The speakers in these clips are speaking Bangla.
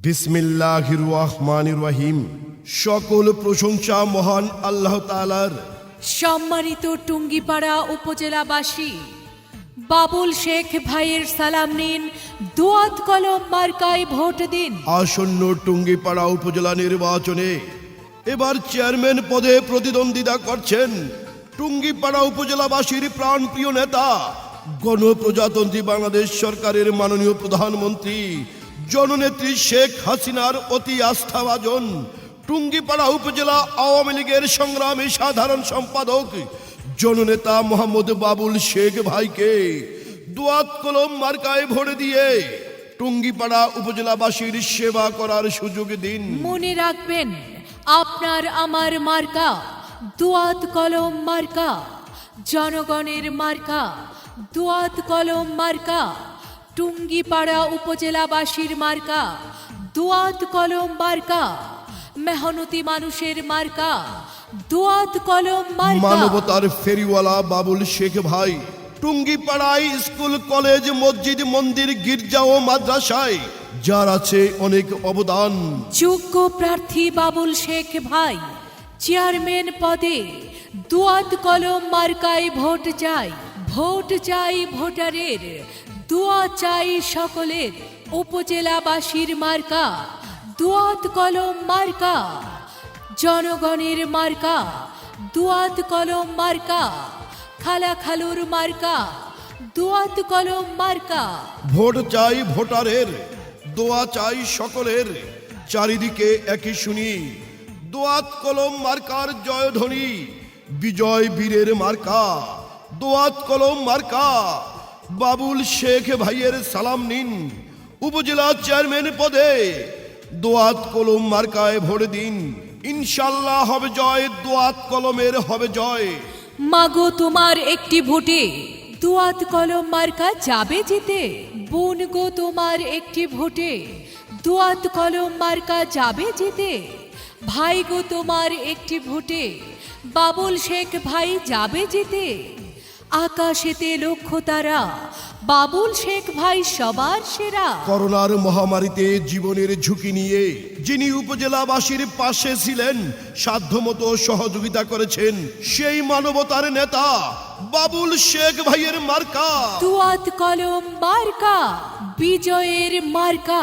বিসমিল্লাহির রহমানির রহিম। সকল প্রশংসা মহান আল্লাহ তাআলার। সম্মানিত টুঙ্গিপাড়া উপজেলাবাসী, বাবুল শেখ ভাইয়ের সালাম নিন, দুয়াত কলম মার্কায় ভোট দিন। আসন্ন টুঙ্গিপাড়া উপজেলা নির্বাচনে এবার চেয়ারম্যান পদে প্রতিদ্বন্দ্বিতা করছেন টুঙ্গিপাড়া উপজেলাবাসীর প্রাণপ্রিয় নেতা, গণপ্রজাতন্ত্রী বাংলাদেশ সরকারের মাননীয় প্রধানমন্ত্রী জননেত্রী শেখ হাসিনার অতি আস্থাভাজন টুঙ্গিপাড়া উপজেলা আওয়ামী লীগের সংগ্রামী সাধারণ সম্পাদক জননেতা মোহাম্মদ বাবুল শেখ ভাইকে দুয়াত কলম মার্কায় ভোট দিয়ে টুঙ্গিপাড়া উপজেলাবাসীর সেবা করার সুযোগ দিন। মনে রাখবেন, আপনার আমার মার্কা দুয়াত কলম মার্কা, জনগণের মার্কা দুয়াত কলম মার্কা, টুঙ্গিপাড়া উপজেলাবাসীর মার্কা দুয়াত কলম মার্কা, মেহনতি মানুষের মার্কা দুয়াত কলম মার্কা। মানবতার ফেরিওয়ালা বাবুল শেখ ভাই টুঙ্গিপাড়ায় স্কুল, কলেজ, মসজিদ, মন্দির, গির্জা ও মাদ্রাসায় যার আছে অনেক অবদান। যোগ্য প্রার্থী বাবুল শেখ ভাই চেয়ারম্যান পদে দুয়াত কলম মার্কায় ভোট চাই। ভোট চাই ভোটারের, দোয়া চাই সকলের। উপজেলাবাসীর মার্কা দুয়াত কলম মার্কা, জনগণের মার্কা দুয়াত কলম মার্কা, খালা খালুর মার্কা দুয়াত কলম মার্কা। ভোট চাই ভোটারের, দোয়া চাই সকলের। চারিদিকে একই শুনি দোয়াত কলম মার্কার জয়ধ্বনি, বিজয় বীরের মার্কা দোয়াত কলম মার্কা। বাবুল শেখ ভাইয়ের সালাম নিন, উপজেলা চেয়ারম্যান পদে দোয়াত কলম মার্কায় ভোট দিন। ইনশাল্লাহ হবে জয়, দোয়াত কলমের হবে জয়। মাগো তোমার একটি ভোটে দুয়াত কলম মার্কা যাবে জিতে। বোন গো তোমার একটি ভোটে দুয়াত কলম মার্কা যাবে জিতে। ভাই গো তোমার একটি ভোটে বাবুল শেখ ভাই যাবে জিতে। আকাশেতে লক্ষ্য তারা, বাবুল শেখ ভাই সবার সেরা। করোনার মহামারীতে জীবনের ঝুঁকি নিয়ে যিনি উপজেলাবাসীর পাশে ছিলেন, সাধ্যমতো সহযোগিতা করেছেন, সেই মানবতার নেতা বাবুল শেখ ভাইয়ের মার্কা দুয়াত কলম মার্কা, বিজয়ের মার্কা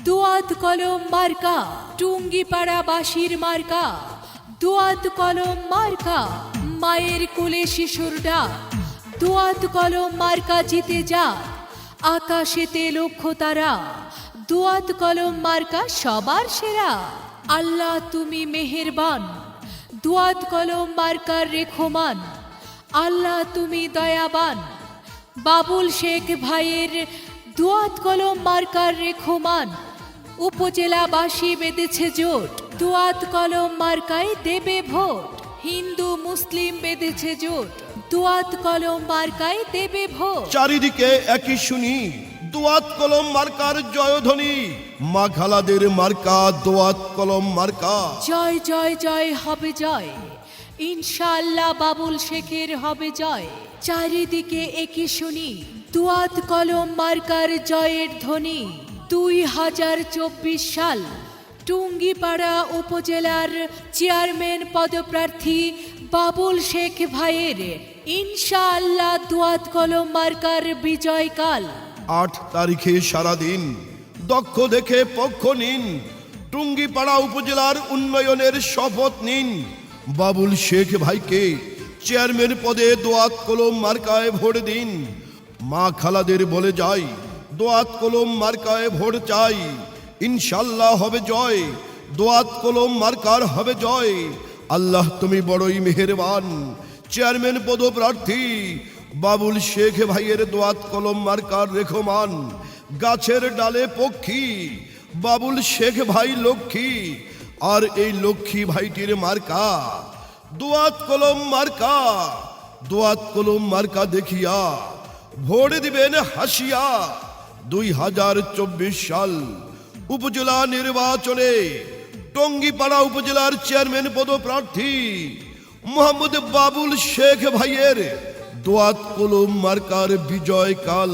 দুয়াত কলম মার্কা, টুঙ্গিপাড়াবাসীর মার্কা দুয়াত কলম মার্কা। মায়ের কোলে শিশুর ডাক, দুয়াত কলম মার্কা জিতে যা। আকাশেতে লক্ষ্য তারা, দুয়াত কলম মার্কা সবার সেরা। আল্লাহ তুমি মেহেরবান, দুয়াত কলম মার্কার রেখমান। আল্লাহ তুমি দয়াবান, বাবুল শেখ ভাইয়ের দুয়াত কলম মার্কার রেখমান। উপজেলাবাসী বেঁধেছে জোট, দুয়াত কলম মার্কায় দেবে ভোট। হিন্দু মুসলিম বেঁধেছে জোট, দুয়াত কলম মার্কায় দেবে ভোট। চারিদিকে একই শুনি দোয়াত কলম মার্কার জয়ধ্বনি, মা খালাদের মার্কা দোয়াত কলম মার্কা। জয় জয় জয় হবে জয়, ইনশাআল্লাহ বাবুল শেখের হবে জয়। চারিদিকে একই শুনি দুয়াত কলম মার্কার জয়ের ধ্বনি। 2024 সাল টুঙ্গিপাড়া উপজেলার চেয়ারম্যান পদপ্রার্থী বাবুল শেখ ভাইয়ের ইনশাআল্লাহ দুয়াত কলম মার্কার বিজয়কাল। 8 তারিখে সারাদিন দক্ষ দেখে পক্ষ নিন, টুঙ্গিপাড়া উপজেলার উন্নয়নের শপথ নিন। বাবুল শেখ ভাইকে চেয়ারম্যান পদে দোয়াত কলম মার্কায় ভোট দিন। মা খালাদের বলে যাই, দোয়াত কলম মার্কায় ভোট চাই। ইনশাল্লাহ হবে জয়, দোয়াত কলম মার্কার হবে জয়। আল্লাহ তুমি বড়ই মেহেরবান। চেয়ারম্যান পদপ্রার্থী বাবুল শেখ ভাইয়ের দোয়াত কলম মার্কার রেখমান। গাছের ডালে পক্ষী বাবুল শেখ ভাই লক্ষ্মী, আর এই লক্ষ্মী ভাইটির মার্কা দোয়াত কলম মার্কা। দোয়াত কলম মার্কা দেখিয়া ভোট দিবেন হাসিয়া। 2024 সাল উপজেলা নির্বাচনে টুঙ্গিপাড়া উপজেলার চেয়ারম্যান পদপ্রার্থী মোহাম্মদ বাবুল শেখ ভাইয়ের দোয়াত কলম মার্কার বিজয়কাল।